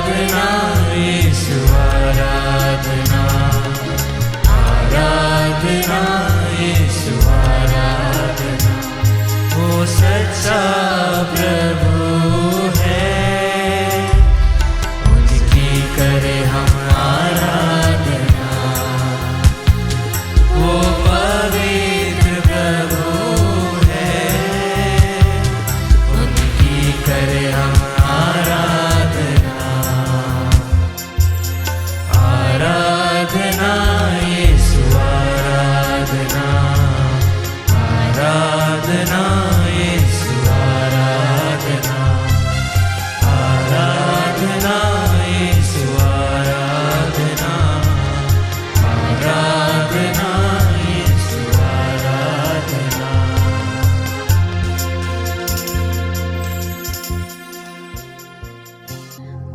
यीशु आराधना, आराधना यीशु आराधना। वो सच्चा प्रभु है, उनकी करे हम आराधना। वो पवित्र प्रभु है, उनकी करे हम आराधना। आराधना यीशु आराधना, आराधना यीशु आराधना, आराधना यीशु आराधना, आराधना यीशु आराधना।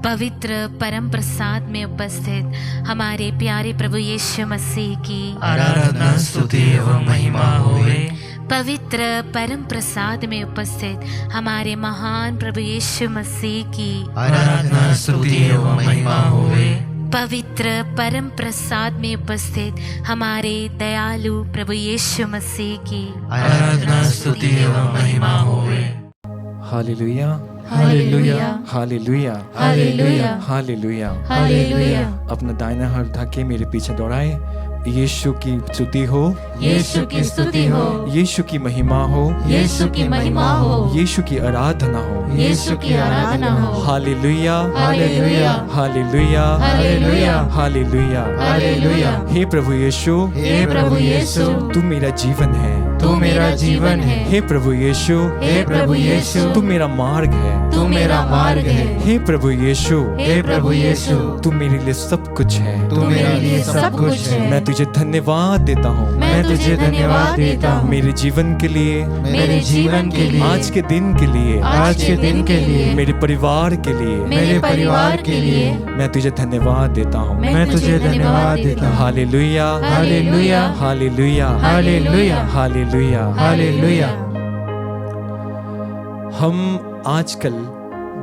पवित्र परम प्रसाद में उपस्थित हमारे प्यारे प्रभु यीशु मसीह की आराधना स्तुति एवं महिमा होवे। पवित्र परम प्रसाद में उपस्थित हमारे महान प्रभु यीशु मसीह की आराधना स्तुति एवं महिमा होवे। पवित्र परम प्रसाद में उपस्थित हमारे दयालु प्रभु यीशु मसीह की आराधना स्तुति एवं महिमा होवे। हालेलुया, हालेलुया, हालेलुया, हालेलुया, हालेलुया। हालेलुया। अपना दाहिना हाथ उठा के मेरे पीछे दौड़ाए। यीशु की स्तुति हो, यीशु की स्तुति हो, यीशु की महिमा हो, यीशु की महिमा हो, यीशु की आराधना हो। यीशु की आराधना हो। हालेलुया, हालेलुया, हालेलुया, हालेलुया, हालेलुया, हालेलुया। हे प्रभु यीशु, हे प्रभु यीशु, तू मेरा जीवन है। तू मेरा जीवन है। हे प्रभु यीशु, हे प्रभु यीशु, तू मेरा मार्ग है। तू मेरा मार्ग है। हे प्रभु यीशु, हे प्रभु यीशु, तू मेरे लिए सब कुछ है। तू मेरे लिए सब कुछ है। मैं तुझे धन्यवाद देता हूँ। मैं तुझे धन्यवाद देता हूँ मेरे जीवन के लिए, मेरे जीवन के लिए, आज के दिन के लिए, आज के दिन के लिए, मेरे परिवार के लिए, मेरे परिवार के लिए मैं तुझे धन्यवाद देता हूँ। मैं तुझे धन्यवाद देता हूँ। हालेलुया, हालेलुया, हालेलुया, हालेलुया, हालेलुया, हालेलुया। हम आजकल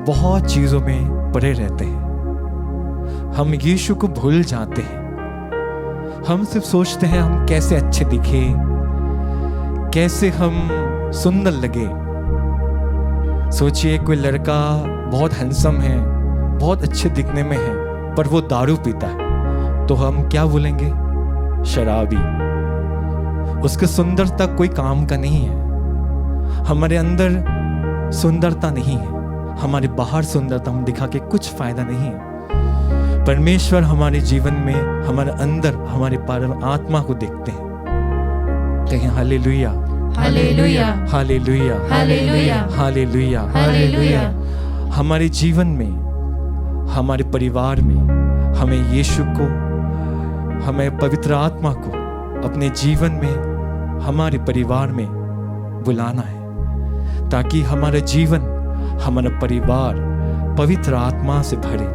बहुत चीजों में पड़े रहते हैं। हम यीशु को भूल जाते हैं। हम सिर्फ सोचते हैं हम कैसे अच्छे दिखे, कैसे हम सुंदर लगे। सोचिए कोई लड़का बहुत हैंडसम है, बहुत अच्छे दिखने में है, पर वो दारू पीता है, तो हम क्या बोलेंगे? शराबी। उसकी सुंदरता कोई काम का नहीं है। हमारे अंदर सुंदरता नहीं है, हमारे बाहर सुंदरता हम दिखा के कुछ फायदा नहीं है। परमेश्वर हमारे जीवन में, हमारे अंदर, हमारे परम आत्मा को देखते हैं। कहें हालेलुया, हालेलुया, हालेलुया, हालेलुया, हालेलुया, हालेलुया। हमारे जीवन में, हमारे परिवार में हमें यीशु को, हमें पवित्र आत्मा को अपने जीवन में, हमारे परिवार में बुलाना है, ताकि हमारा जीवन, हमारा परिवार पवित्र आत्मा से भरे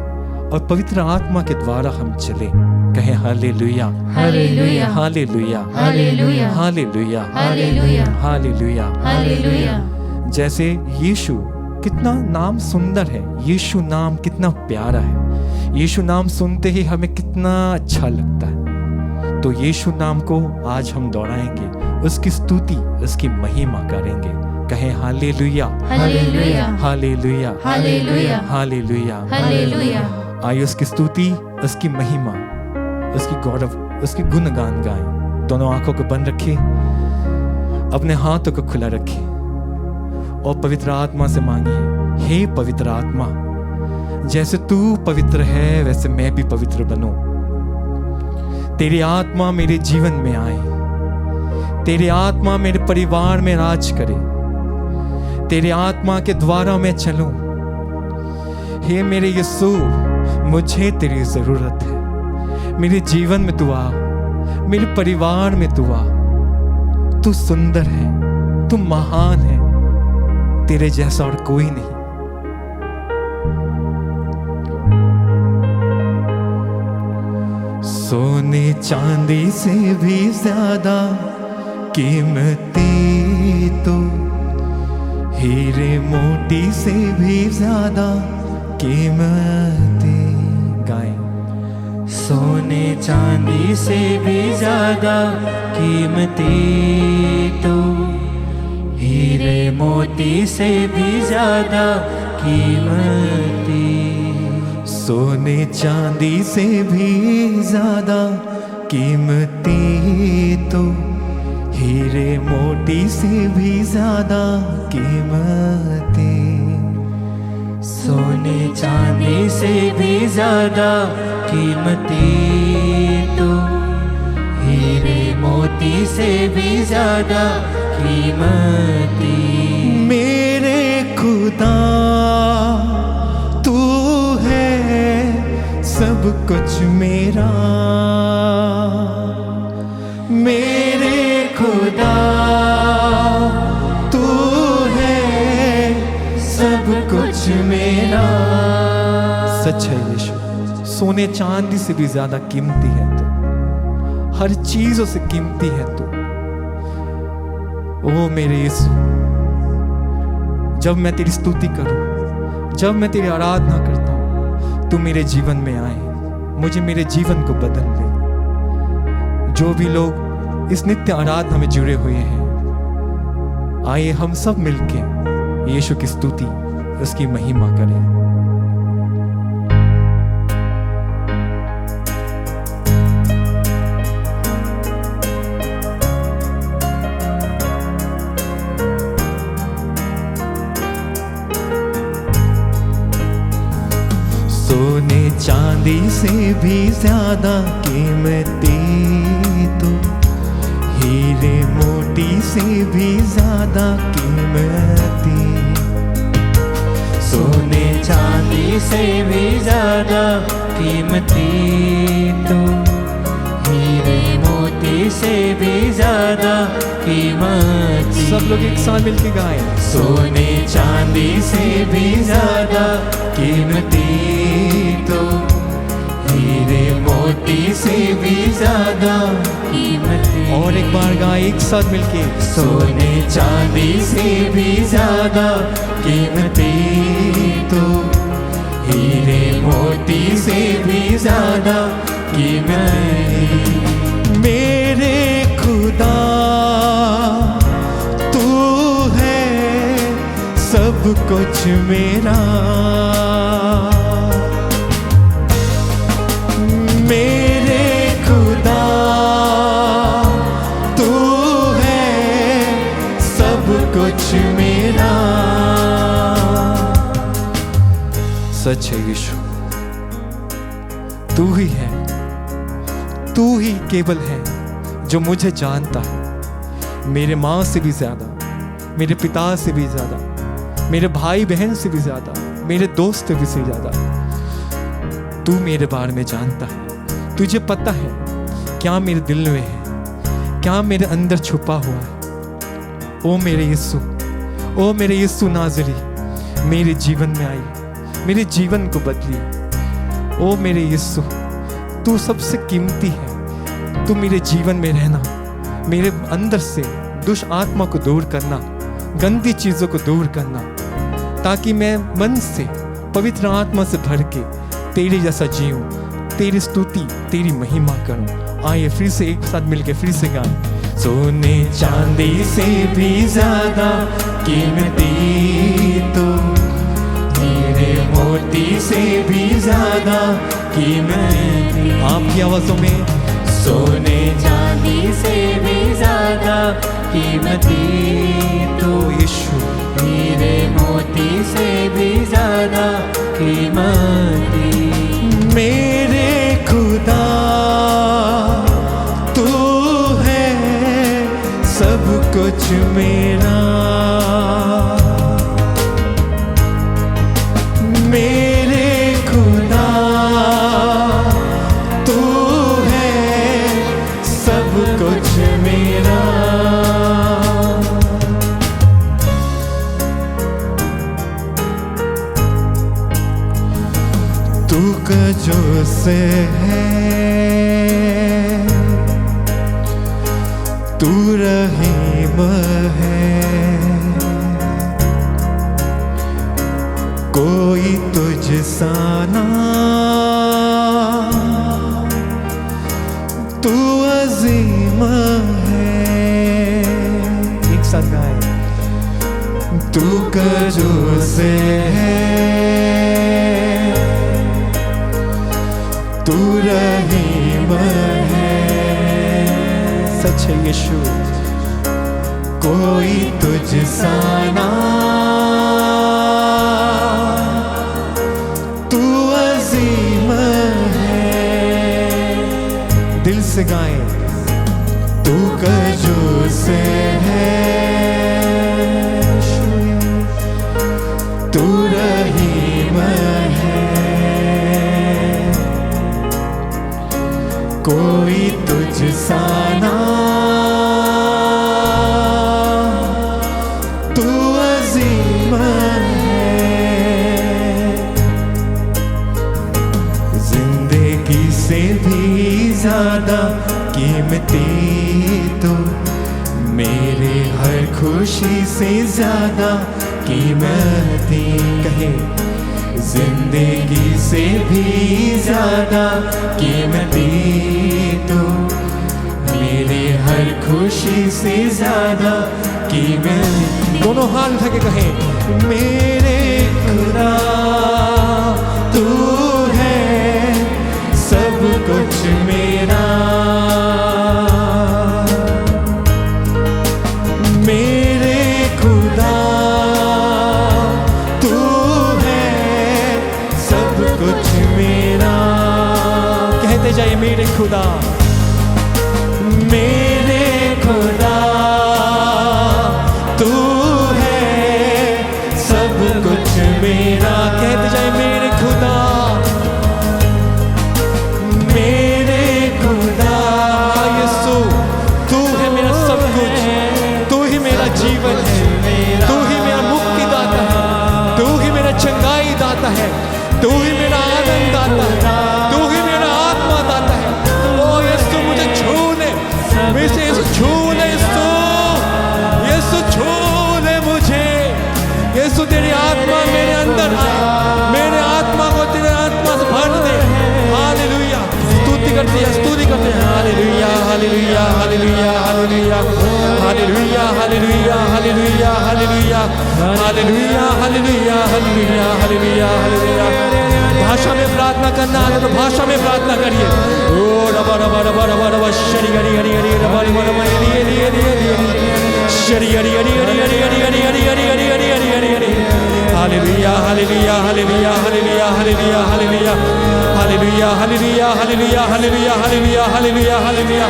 और पवित्र आत्मा के द्वारा हम चले। कहें हालेलुया, हालेलुया, हालेलुया, हालेलुया, हालेलुया, हालेलुया, हालेलुया। हालेलुया। जैसे यीशु कितना नाम सुंदर है, यीशु नाम कितना प्यारा है, यीशु नाम सुनते ही हमें कितना अच्छा लगता है। तो यीशु नाम को आज हम दोहराएंगे, उसकी स्तुति, उसकी महिमा करेंगे। कहें हालेलुया, हालेलुया, हालेलुया, हालेलुया, हालेलुया, हालेलुया। आइए उसकी स्तुति, उसकी महिमा, उसकी गौरव, उसकी गुणगान गाएं। दोनों आंखों को बंद रखिए, अपने हाथों को खुला रखिए और पवित्र आत्मा से मांगिए, हे पवित्र आत्मा, जैसे तू पवित्र है वैसे मैं भी पवित्र बनूं। तेरी आत्मा मेरे जीवन में आए, तेरी आत्मा मेरे परिवार में राज करे, तेरी आत्मा के द्वारा मैं चलूं। हे मेरे यीशु, मुझे तेरी जरूरत है। मेरे जीवन में तू आ, मेरे परिवार में तू आ। तू सुंदर है, तू महान है, तेरे जैसा और कोई नहीं। सोने चांदी से भी ज्यादा कीमती तो, हीरे मोती से भी ज्यादा कीमती। सोने चांदी से भी ज्यादा कीमती तू, हीरे मोती से भी ज्यादा कीमती। सोने चांदी से भी ज्यादा कीमती तो, हीरे मोती से भी ज्यादा कीमती। सोने चांदी से भी ज्यादा कीमती तू, हीरे मोती से भी ज्यादा कीमती। मेरे खुदा तू है सब कुछ मेरा, मेरे खुदा तू है सब कुछ मेरा। सच है यीशु, सोने चांदी से भी ज्यादा कीमती है तू, हर चीजों से कीमती है तू। ओ मेरे यीशु, जब मैं तेरी स्तुति करूं, जब मैं तेरी आराधना करता हूं, तू मेरे जीवन में आए, मुझे मेरे जीवन को बदल दे। जो भी लोग इस नित्य आराधना में जुड़े हुए हैं, आइए हम सब मिलके यीशु की स्तुति, उसकी महिमा करें। सोने चांदी से भी ज्यादा कीमती तो, हीरे मोती से भी ज्यादा कीमती। सोने चांदी से भी ज्यादा कीमती तो, हीरे मोती से भी ज्यादा कीमती। सब लोग एक साथ मिलके गाएं। सोने चांदी से भी ज्यादा कीमती तो, हीरे मोती से भी ज्यादा कीमती। और एक बार गाएं एक साथ मिलके। सोने चांदी से भी ज्यादा कीमती तो, हीरे मोती से भी ज्यादा कीमती। मेरे खुदा तू है सब कुछ मेरा, मेरे खुदा तू है सब कुछ मेरा। सच है यीशु, तू ही है, तू ही केवल है जो मुझे जानता है, मेरे माँ से भी ज्यादा, मेरे पिता से भी ज्यादा, मेरे भाई बहन से भी ज्यादा, मेरे दोस्त से भी ज्यादा। तू मेरे बारे में जानता है, तुझे पता है क्या मेरे दिल में है, क्या मेरे अंदर छुपा हुआ है। ओ मेरे यीशु, ओ मेरे यीशु नाज़री, मेरे जीवन में आई, मेरे जीवन को बदली। ओ मेरे यीशु, तू सबसे कीमती है, तू मेरे जीवन में रहना, मेरे अंदर से दुष्ट आत्मा को दूर करना, गंदी चीज़ों को दूर करना, ताकि मैं मन से पवित्र आत्मा से भर के तेरे जैसा जीऊं, तेरी स्तुति, तेरी महिमा करूं। आइए फिर से एक साथ मिलके फिर से गाएं। सोने चांदी से भी ज्यादा कीमती तो, हीरे मोती से भी ज्यादा कीमती। आपकी आवाजों में सोने चांदी से भी ज्यादा कीमती तो, यीशु हीरे मोती से भी ज्यादा कीमती। मेरे खुदा तू है सब कुछ मेरा, मेरे खुदा तू है सब कुछ मेरा। तू जो से है, तू रहीम है, कोई तुझ सा ना तू अजीम है। एक साथ गाएं। तू कजू से है, तू रहीम है। सच है यीशु, कोई तुझसा ना, तू अजीम है। दिल से गाएं। तू कजू से है, तू रहीम है, कोई तुझसा ना, तू अजीम है। जिंदगी से भी ज्यादा कीमती तो, मेरे हर खुशी से ज्यादा कीमती। कहे जिंदगी से भी ज्यादा कीमती तो, मेरे हर खुशी से ज्यादा कीमती। दोनों हाथ उठा के कहे मेरे खुदा तू है सब कुछ मेरा। मेरे खुदा तू है सब कुछ मेरा। कहते जाइए मेरे खुदा, मेरे खुदा तू है सब कुछ मेरा। कहते जाए मेरे खुदा, मेरे खुदा यीशु तू है मेरा सब कुछ, तू ही मेरा जीवन है, तू ही मेरा मुक्ति दाता है, तू ही मेरा चंगाई दाता है, तू ही मेरा आनंद दाता है, तू ही मेरा आत्मा दाता है। ओ यीशु मुझे छू ले, मुझे यीशु छू ले, यीशु छू ले मुझे। यीशु तेरी आत्मा मेरे अंदर आए, मेरे आत्मा को तेरे आत्मा से भर दे। हालेलुया, स्तुति करते हैं, स्तुति करते हैं। हालेलुया हालेलुया हालेलुया हालेलुया हालेलुया हालेलुया हालेलुया हालेलुया हालेलुया हालेलुया हालेलुया हालेलुया हालेलुया। भाषा में प्रार्थना करना है तो भाषा में प्रार्थना करिए। ओ रबा रबा रबा रबा रबा शरी हरी हरी हरी रबा रबा रबा हरी हरी हरी हरी शरी हरी हरी हरी हरी हरी हरी हरी हरी हरी हरी हरी हरी हरी। हालेलुया हालेलुया हालेलुया हालेलुया हालेलुया हालेलुया हालेलुया हालेलुया हालेलुया हालेलुया हालेलुया हालेलुया हालेलुया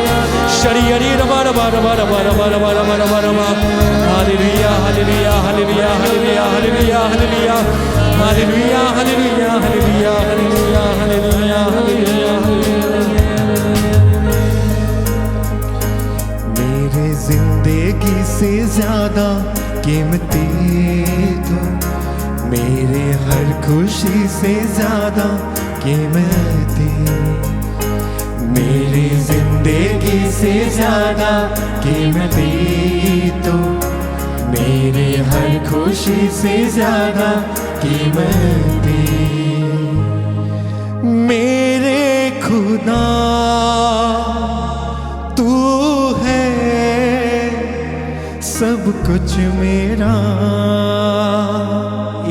शरी हरी रबा रबा रबा रबा रबा रबा रबा रबा रबा। हालेलुया हालेलुया हालेलुया हालेलुया हालेलुया हालेलुया हालेलुया हालेलुया हालेलुया हालेलुया हालेलुया हालेलुया। मेरे जिंदगी से ज्यादा कीमती तो, मेरे हर खुशी से ज्यादा कीमती। मेरी जिंदगी से ज्यादा कीमती तो, मेरे हर खुशी से ज्यादा कीमती। मेरे खुदा तू है सब कुछ मेरा।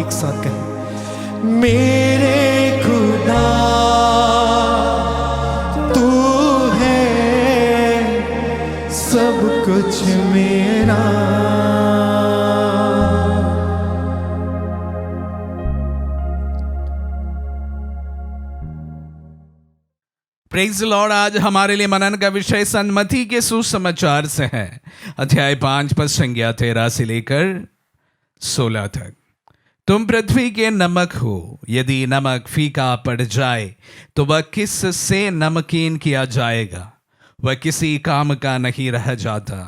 एक साथ कहें मेरे खुदा तू है सब कुछ मेरा। Praise the Lord. आज हमारे लिए मनन का विषय सन्मति के सुसमाचार से है। अध्याय 5 पद संज्ञा 13 से लेकर 16 तक। तुम पृथ्वी के नमक हो, यदि नमक फीका पड़ जाए तो वह किस से नमकीन किया जाएगा? वह किसी काम का नहीं रह जाता,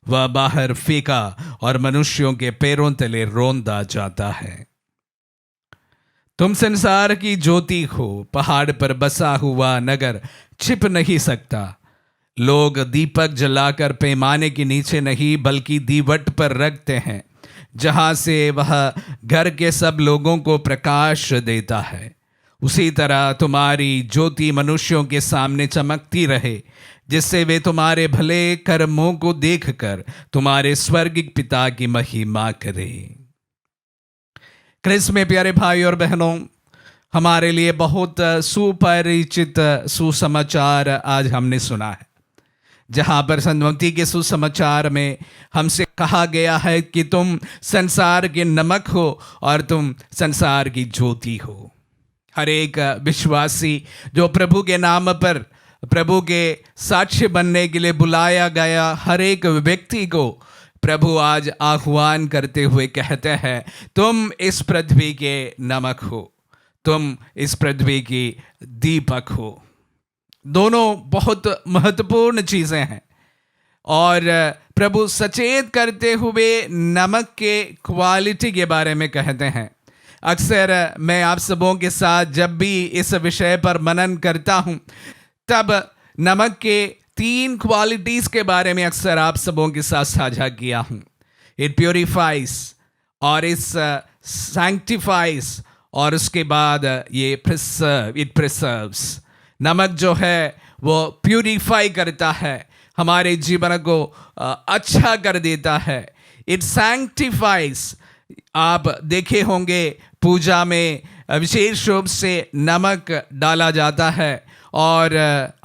वह बाहर फीका और मनुष्यों के पैरों तले रौंदा जाता है। तुम संसार की ज्योति हो, पहाड़ पर बसा हुआ नगर छिप नहीं सकता। लोग दीपक जलाकर पैमाने के नीचे नहीं बल्कि दीवट पर रखते हैं, जहां से वह घर के सब लोगों को प्रकाश देता है। उसी तरह तुम्हारी ज्योति मनुष्यों के सामने चमकती रहे, जिससे वे तुम्हारे भले कर्मों को देखकर तुम्हारे स्वर्गिक पिता की महिमा करें। क्रिस्त में प्यारे भाई और बहनों, हमारे लिए बहुत सुपरिचित सुसमाचार आज हमने सुना है, जहाँ पर संतभक्ति के सुसमाचार में हमसे कहा गया है कि तुम संसार के नमक हो और तुम संसार की ज्योति हो। हर एक विश्वासी जो प्रभु के नाम पर प्रभु के साक्ष्य बनने के लिए बुलाया गया, हर एक व्यक्ति को प्रभु आज आह्वान करते हुए कहते हैं, तुम इस पृथ्वी के नमक हो, तुम इस पृथ्वी की दीपक हो। दोनों बहुत महत्वपूर्ण चीज़ें हैं और प्रभु सचेत करते हुए नमक के क्वालिटी के बारे में कहते हैं। अक्सर मैं आप सबों के साथ जब भी इस विषय पर मनन करता हूँ, तब नमक के 3 क्वालिटीज़ के बारे में अक्सर आप सबों के साथ साझा किया हूँ। इट प्योरीफाइज और इस सैंक्टिफाइज और उसके बाद ये इट प्रिसर्व्स। नमक जो है वो प्यूरीफाई करता है, हमारे जीवन को अच्छा कर देता है। इट सैंक्टिफाइज, आप देखे होंगे पूजा में विशेष रूप से नमक डाला जाता है और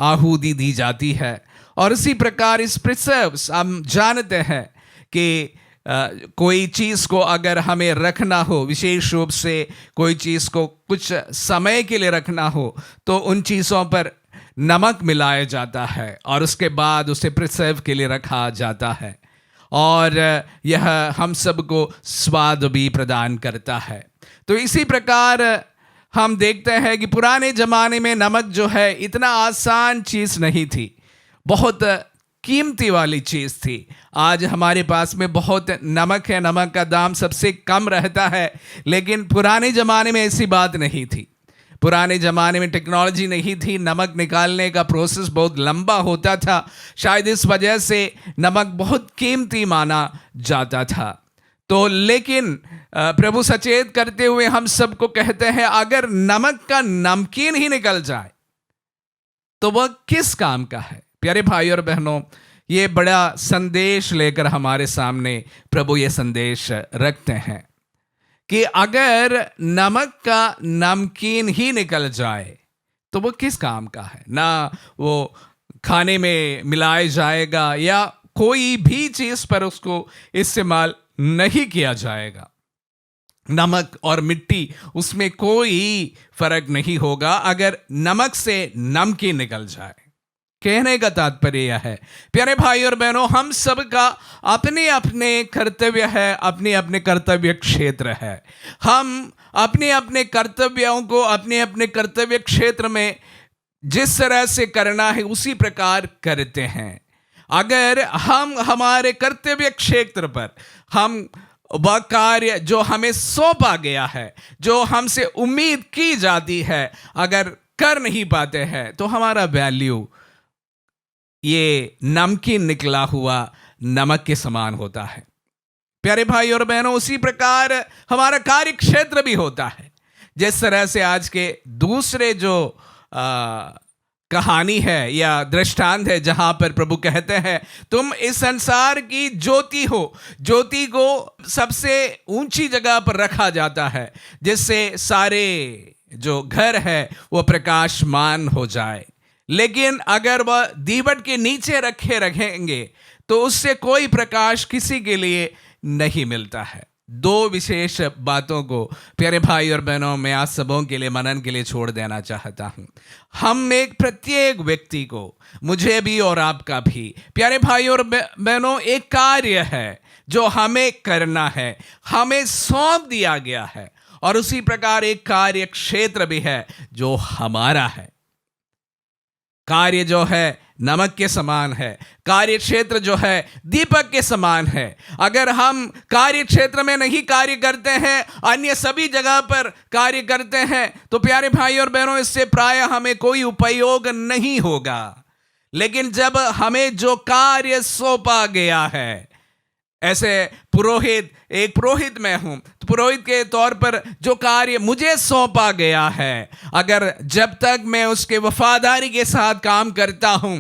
आहुति दी जाती है। और इसी प्रकार इस प्रिसर्व्स, हम जानते हैं कि कोई चीज़ को अगर हमें रखना हो, विशेष रूप से कोई चीज़ को कुछ समय के लिए रखना हो, तो उन चीज़ों पर नमक मिलाया जाता है और उसके बाद उसे प्रिसर्व के लिए रखा जाता है और यह हम सबको स्वाद भी प्रदान करता है। तो इसी प्रकार हम देखते हैं कि पुराने ज़माने में नमक जो है इतना आसान चीज़ नहीं थी, बहुत कीमती वाली चीज़ थी। आज हमारे पास में बहुत नमक है, नमक का दाम सबसे कम रहता है, लेकिन पुराने ज़माने में ऐसी बात नहीं थी। पुराने ज़माने में टेक्नोलॉजी नहीं थी, नमक निकालने का प्रोसेस बहुत लंबा होता था, शायद इस वजह से नमक बहुत कीमती माना जाता था। तो लेकिन प्रभु सचेत करते हुए हम सबको कहते हैं, अगर नमक का नमकीन ही निकल जाए तो वह किस काम का है। प्यारे भाई और बहनों, ये बड़ा संदेश लेकर हमारे सामने प्रभु ये संदेश रखते हैं कि अगर नमक का नमकीन ही निकल जाए तो वो किस काम का है। ना वो खाने में मिलाया जाएगा या कोई भी चीज़ पर उसको इस्तेमाल नहीं किया जाएगा। नमक और मिट्टी, उसमें कोई फर्क नहीं होगा अगर नमक से नमकीन निकल जाए। कहने का तात्पर्य यह है, प्यारे भाई और बहनों, हम सबका अपने अपने कर्तव्य है, अपने अपने कर्तव्य क्षेत्र है। हम अपने अपने कर्तव्यों को अपने अपने कर्तव्य क्षेत्र में जिस तरह से करना है उसी प्रकार करते हैं। अगर हम हमारे कर्तव्य क्षेत्र पर हम वह कार्य जो हमें सौंपा गया है, जो हमसे उम्मीद की जाती है, अगर कर नहीं पाते हैं तो हमारा वैल्यू ये नमकीन निकला हुआ नमक के समान होता है। प्यारे भाई और बहनों, उसी प्रकार हमारा कार्य क्षेत्र भी होता है। जिस तरह से आज के दूसरे जो कहानी है या दृष्टांत है, जहां पर प्रभु कहते हैं तुम इस संसार की ज्योति हो। ज्योति को सबसे ऊंची जगह पर रखा जाता है जिससे सारे जो घर है वो प्रकाशमान हो जाए। लेकिन अगर वह दीवट के नीचे रहेंगे तो उससे कोई प्रकाश किसी के लिए नहीं मिलता है। 2 विशेष बातों को प्यारे भाई और बहनों मैं आप सबों के लिए मनन के लिए छोड़ देना चाहता हूं। हम एक प्रत्येक व्यक्ति को, मुझे भी और आपका भी, प्यारे भाई और बहनों, एक कार्य है जो हमें करना है, हमें सौंप दिया गया है, और उसी प्रकार एक कार्य क्षेत्र भी है जो हमारा है। कार्य जो है नमक के समान है, कार्य क्षेत्र जो है दीपक के समान है। अगर हम कार्य क्षेत्र में नहीं कार्य करते हैं, अन्य सभी जगह पर कार्य करते हैं, तो प्यारे भाई और बहनों इससे प्राय हमें कोई उपयोग नहीं होगा। लेकिन जब हमें जो कार्य सौंपा गया है, ऐसे एक पुरोहित मैं हूं, तो पुरोहित के तौर पर जो कार्य मुझे सौंपा गया है, अगर जब तक मैं उसके वफादारी के साथ काम करता हूं,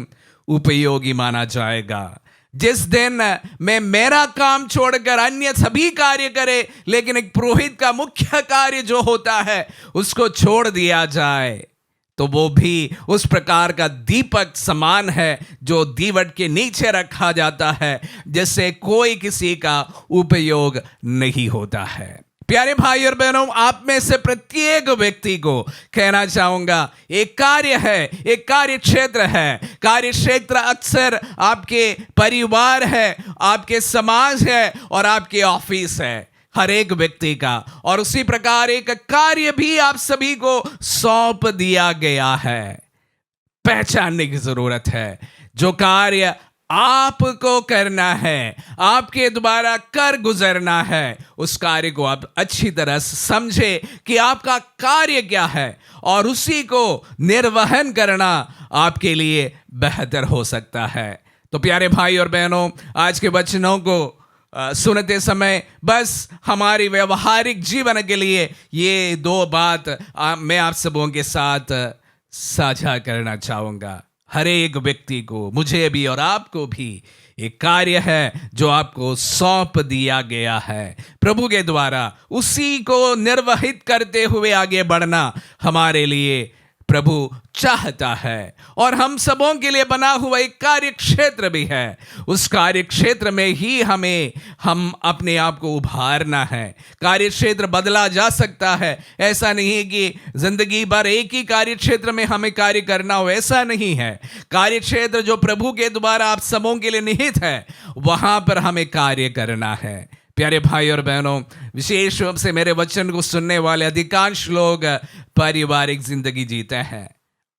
उपयोगी माना जाएगा। जिस दिन मैं मेरा काम छोड़कर अन्य सभी कार्य करे, लेकिन एक पुरोहित का मुख्य कार्य जो होता है उसको छोड़ दिया जाए, तो वो भी उस प्रकार का दीपक समान है जो दीवट के नीचे रखा जाता है, जिससे कोई किसी का उपयोग नहीं होता है। प्यारे भाई और बहनों, आप में से प्रत्येक व्यक्ति को कहना चाहूंगा, एक कार्य है, एक कार्य क्षेत्र है। कार्य क्षेत्र अक्सर आपके परिवार है, आपके समाज है और आपके ऑफिस है, हर एक व्यक्ति का। और उसी प्रकार एक कार्य भी आप सभी को सौंप दिया गया है। पहचानने की जरूरत है। जो कार्य आपको करना है, आपके द्वारा कर गुजरना है, उस कार्य को आप अच्छी तरह से समझे कि आपका कार्य क्या है, और उसी को निर्वहन करना आपके लिए बेहतर हो सकता है। तो प्यारे भाई और बहनों, आज के वचनों को सुनते समय बस हमारी व्यवहारिक जीवन के लिए ये दो बात मैं आप सबों के साथ साझा करना चाहूँगा। हर एक व्यक्ति को, मुझे भी और आपको भी, एक कार्य है जो आपको सौंप दिया गया है प्रभु के द्वारा। उसी को निर्वहित करते हुए आगे बढ़ना हमारे लिए प्रभु चाहता है, और हम सबों के लिए बना हुआ एक कार्य क्षेत्र भी है। उस कार्य क्षेत्र में ही हम अपने आप को उभारना है। कार्य क्षेत्र बदला जा सकता है, ऐसा नहीं है कि जिंदगी भर एक ही कार्य क्षेत्र में हमें कार्य करना हो, ऐसा नहीं है। कार्य क्षेत्र जो प्रभु के द्वारा आप सबों के लिए निहित है, वहां पर हमें कार्य करना है। प्यारे भाई और बहनों, विशेष रूप से मेरे वचन को सुनने वाले अधिकांश लोग पारिवारिक जिंदगी जीते हैं।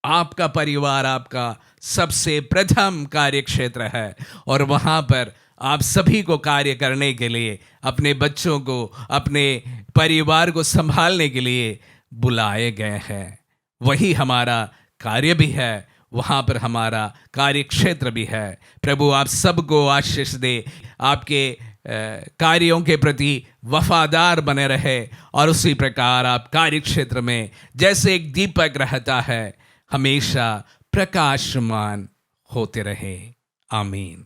आपका परिवार आपका सबसे प्रथम कार्य क्षेत्र है, और वहाँ पर आप सभी को कार्य करने के लिए, अपने बच्चों को, अपने परिवार को संभालने के लिए बुलाए गए हैं। वही हमारा कार्य भी है, वहाँ पर हमारा कार्य क्षेत्र भी है। प्रभु आप सबको आशीष दे, आपके कार्यों के प्रति वफादार बने रहे, और उसी प्रकार आप कार्य क्षेत्र में जैसे एक दीपक रहता है, हमेशा प्रकाशमान होते रहे। आमीन।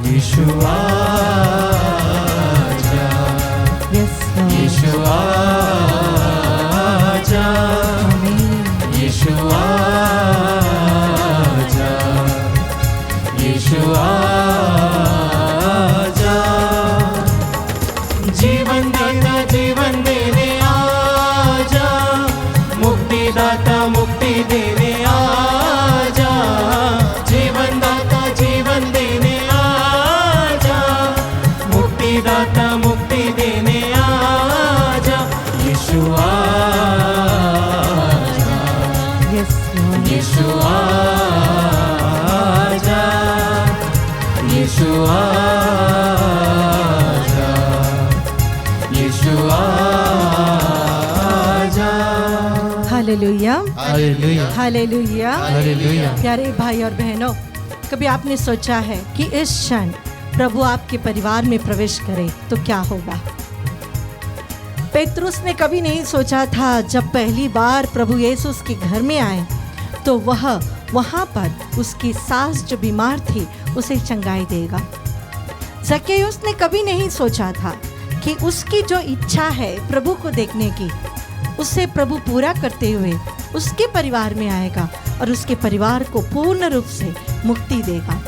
यीशु आजा, यीशु आजा, यीशु आजा, यीशु आजा। जीवन दाता जीवन देने आजा, मुक्तिदाता मुक्ति देने आजा। जीवन दाता जीवन देने आजा, मुक्तिदाता मुक्ति देने आजा। यीशु आजा, यीशु आजा, यीशु आजा, यीशु आजा। हालेलुया, हालेलुया, हालेलुया, हालेलुया। प्यारे भाई और बहनों, कभी आपने सोचा है कि इस क्षण प्रभु आपके परिवार में प्रवेश करे तो क्या होगा? पेतरुस ने कभी नहीं सोचा था, जब पहली बार प्रभु यीशु उसके घर में आए तो वह वहाँ पर उसकी सास जो बीमार थी उसे चंगाई देगा। ज़क्केयुस ने कभी नहीं सोचा था कि उसकी जो इच्छा है प्रभु को देखने की, उसे प्रभु पूरा करते हुए उसके परिवार में आएगा और उसके परिवार को पूर्ण रूप से मुक्ति देगा।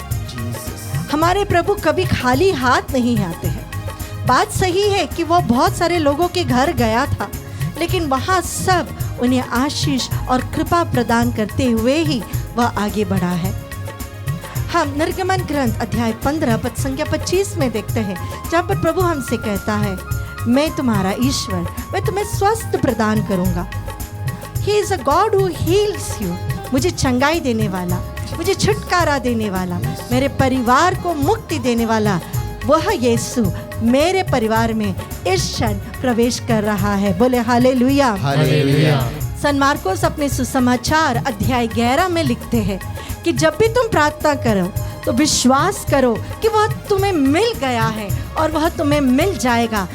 हमारे प्रभु कभी खाली हाथ नहीं आते हैं। बात सही है कि वो बहुत सारे लोगों के घर गया था, लेकिन वहाँ सब उन्हें आशीष और कृपा प्रदान करते हुए ही वह आगे बढ़ा है। हम निर्गमन ग्रंथ अध्याय 15 पद संख्या 25 में देखते हैं, जहाँ पर प्रभु हमसे कहता है, मैं तुम्हारा ईश्वर, मैं तुम्हें स्वस्थ प्रदान करूंगा। He is a God who heals you। मुझे चंगाई देने वाला, मुझे छुटकारा देने वाला, मेरे परिवार को मुक्ति देने वाला वह यीशु मेरे परिवार में इस क्षण प्रवेश कर रहा है। बोले हालेलुया, हालेलुया। सन मार्कोस अपने सुसमाचार अध्याय 11 में लिखते हैं कि जब भी तुम प्रार्थना करो तो विश्वास करो कि वह तुम्हें मिल गया है और वह तुम्हें मिल जाएगा।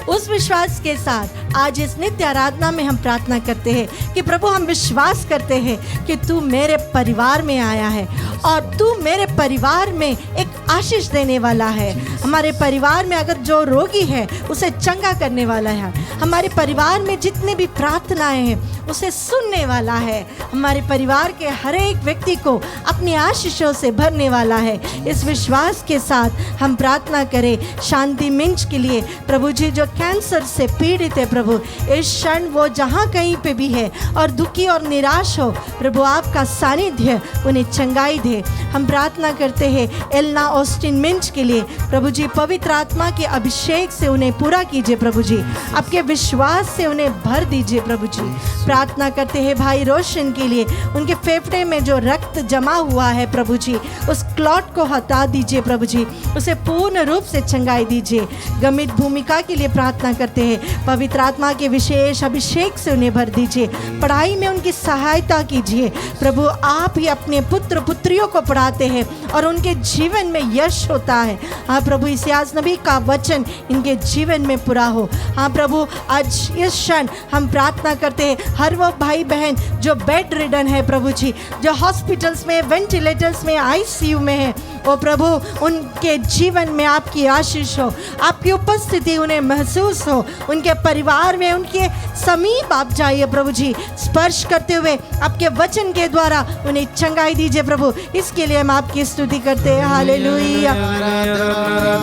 उस विश्वास के साथ आज इस नित्य आराधना में हम प्रार्थना करते हैं कि प्रभु, हम विश्वास करते हैं कि तू मेरे परिवार में आया है और तू मेरे परिवार में एक आशीष देने वाला है। हमारे परिवार में अगर जो रोगी है उसे चंगा करने वाला है। हमारे परिवार में जितने भी प्रार्थनाएं हैं उसे सुनने वाला है। हमारे परिवार के हर एक व्यक्ति को अपनी आशीषों से भरने वाला है। इस विश्वास के साथ हम प्रार्थना करें शांति मिंच के लिए। प्रभु जी, जो कैंसर से पीड़ित है प्रभु, इस क्षण वो जहाँ कहीं पे भी है और दुखी और निराश हो, प्रभु आपका सानिध्य उन्हें चंगाई दे। हम प्रार्थना करते हैं एलना ऑस्टिन मिंच के लिए। प्रभु जी, पवित्र आत्मा के अभिषेक से उन्हें पूरा कीजिए प्रभु जी, आपके विश्वास से उन्हें भर दीजिए प्रभु जी। प्रार्थना करते हैं भाई रोशन के लिए, उनके फेफड़े में जो रक्त जमा हुआ है प्रभु जी, उस क्लॉट को हटा दीजिए प्रभु जी, उसे पूर्ण रूप से चंगाई दीजिए। गमित भूमिका के लिए प्रार्थना करते हैं, पवित्र आत्मा के विशेष अभिषेक से उन्हें भर दीजिए। पढ़ाई में उनकी सहायता कीजिए प्रभु, आप ही अपने पुत्र पुत्रियों को पढ़ाते हैं और उनके जीवन में यश होता है। हाँ प्रभु, इस्यास नबी का वचन इनके जीवन में पूरा हो। हाँ प्रभु, आज इस क्षण हम प्रार्थना करते हैं हर वो भाई बहन जो बेड रिडन है प्रभु जी, जो हॉस्पिटल्स में, वेंटिलेटर्स में, आईसीयू में है, ओ प्रभु उनके जीवन में आपकी आशीष हो, आपकी उपस्थिति उन्हें महसूस हो। उनके परिवार में उनके समीप आप जाइए प्रभु जी, स्पर्श करते हुए आपके वचन के द्वारा उन्हें चंगाई दीजिए प्रभु। इसके लिए हम आपकी स्तुति करते हैं। हालेलुया,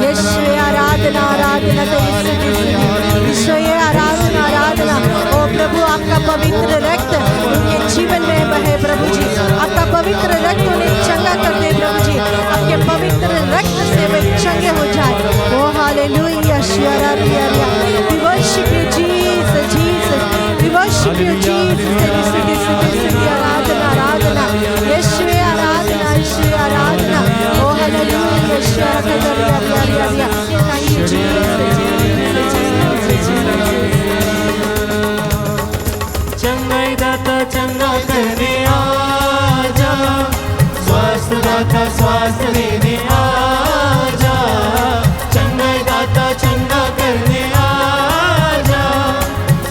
यीशु आराधना, आराधना यीशु आराधना, आराधना। ओ प्रभु, आपका पवित्र रक्त उनके जीवन में बहे प्रभु जी, आपका पवित्र रक्त उन्हें चंगा कर दे प्रभु जी, आपके पवित्र रक्त से वे चंगे हो जाए। ओ हालेलुया, we worship you Jesus, Jesus, we worship you Jesus, आराधना, आराधना, यीशु आराधना, यीशु आराधना। ओ हालेलुया, यीशु आराधना, थैंक यू जीसस। चंगाई दाता चंगा करने आजा, स्वास्थ्य दाता स्वास्थ्य देने आजा, चंगाई दाता चंगा करने आजा,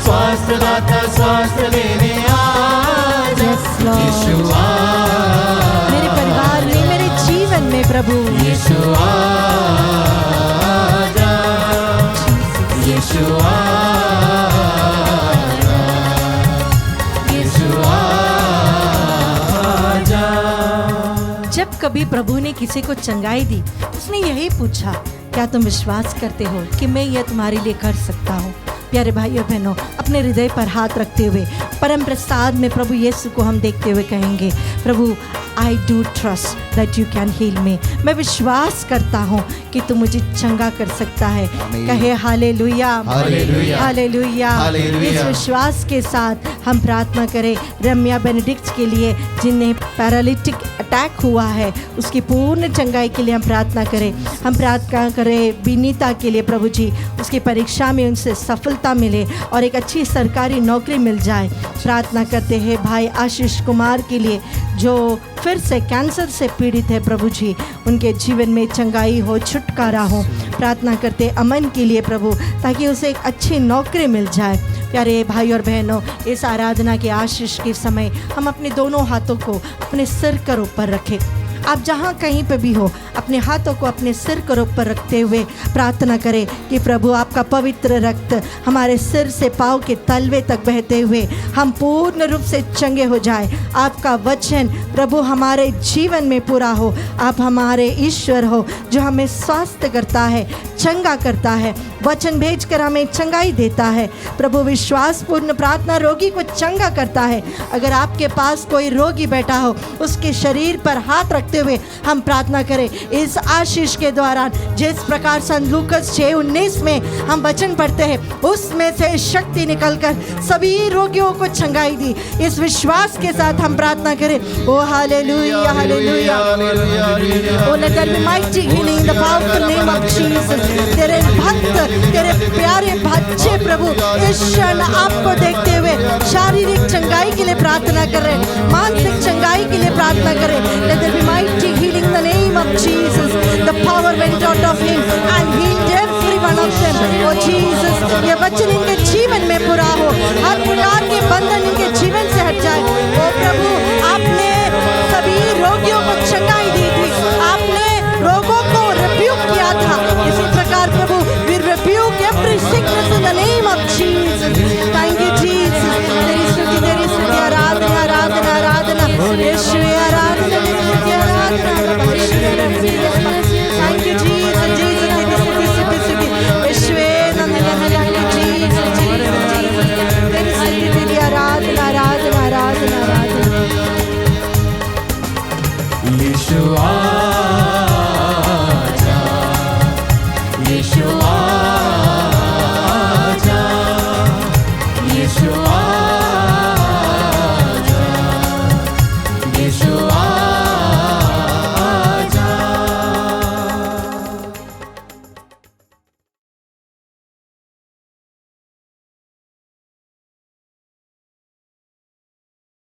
स्वास्थ्य दाता स्वास्थ्य देने आजा। यीशु मेरे परिवार में, मेरे जीवन में प्रभु, यीशु आजा, यीशु जब कभी प्रभु ने किसी को चंगाई दी, उसने यही पूछा, क्या तुम विश्वास करते हो कि मैं यह तुम्हारे लिए कर सकता हूँ? प्यारे भाई और बहनों, अपने हृदय पर हाथ रखते हुए परम प्रसाद में प्रभु यीशु को हम देखते हुए कहेंगे, प्रभु I do trust that you can heal me. मैं विश्वास करता हूँ कि तू मुझे चंगा कर सकता है। कहे हालेलुया, हालेलुया। इस विश्वास के साथ हम प्रार्थना करें रम्या बेनेडिक्ट के लिए, जिन्हें पैरालिटिक अटैक हुआ है, उसकी पूर्ण चंगाई के लिए हम प्रार्थना करें। हम प्रार्थना करें विनीता के लिए प्रभु जी, उसकी परीक्षा में उनसे सफलता मिले और एक अच्छी सरकारी नौकरी मिल जाए। प्रार्थना करते हैं भाई आशीष कुमार के लिए, जो फिर से कैंसर से पीड़ित है प्रभु जी, उनके जीवन में चंगाई हो, छुटकारा हो। प्रार्थना करते अमन के लिए प्रभु, ताकि उसे एक अच्छी नौकरी मिल जाए। प्यारे भाई और बहनों, इस आराधना के आशीष के समय हम अपने दोनों हाथों को अपने सिर कर ऊपर रखें। आप जहाँ कहीं पे भी हो, अपने हाथों को अपने सिर के ऊपर रखते हुए प्रार्थना करें कि प्रभु आपका पवित्र रक्त हमारे सिर से पाँव के तलवे तक बहते हुए हम पूर्ण रूप से चंगे हो जाए। आपका वचन प्रभु हमारे जीवन में पूरा हो। आप हमारे ईश्वर हो जो हमें स्वास्थ्य करता है, चंगा करता है, वचन भेजकर हमें चंगाई देता है। प्रभु विश्वासपूर्ण प्रार्थना रोगी को चंगा करता है। अगर आपके पास कोई रोगी बैठा हो, उसके शरीर पर हाथ रखते हुए हम प्रार्थना करें इस आशीष के दौरान, जिस प्रकार सन लूकस 6:19 में हम वचन पढ़ते हैं, उसमें से शक्ति निकलकर सभी रोगियों को चंगाई दी। इस विश्वास के साथ हम प्रार्थना करें, oh hallelujah, hallelujah, oh let there be mighty healing in the powerful name of Jesus. तेरे भक्त, तेरे प्यारे बच्चे प्रभु इस क्षण आपको देखते हुए शारीरिक चंगाई के लिए प्रार्थना कर रहे हैं, मानसिक चंगाई के लिए प्रार्थना करें। Let there be mighty healing in the name of Jesus, ये वचन इनके जीवन में पूरा हो, हर प्रकार के बंधन इनके जीवन से हट जाए। ओ प्रभु, आपने सभी रोगियों को चंगाई दी थी, आपने रोगों को रिब्यूक किया था, इसी प्रकार प्रभु we rebuke every sickness in the name of Jesus. Thank you Jesus. तेरी स्तुति आराधना आराधना आराधना यीशुवे, आराधना तेरी स्तुति आराधना। Thank you Jesus, Jesus तेरी स्तुति यीशुवे, धन्यवाद Jesus, Jesus, Jesus तेरी स्तुति तेरी आराधना आराधना आराधना आराधना। यीशु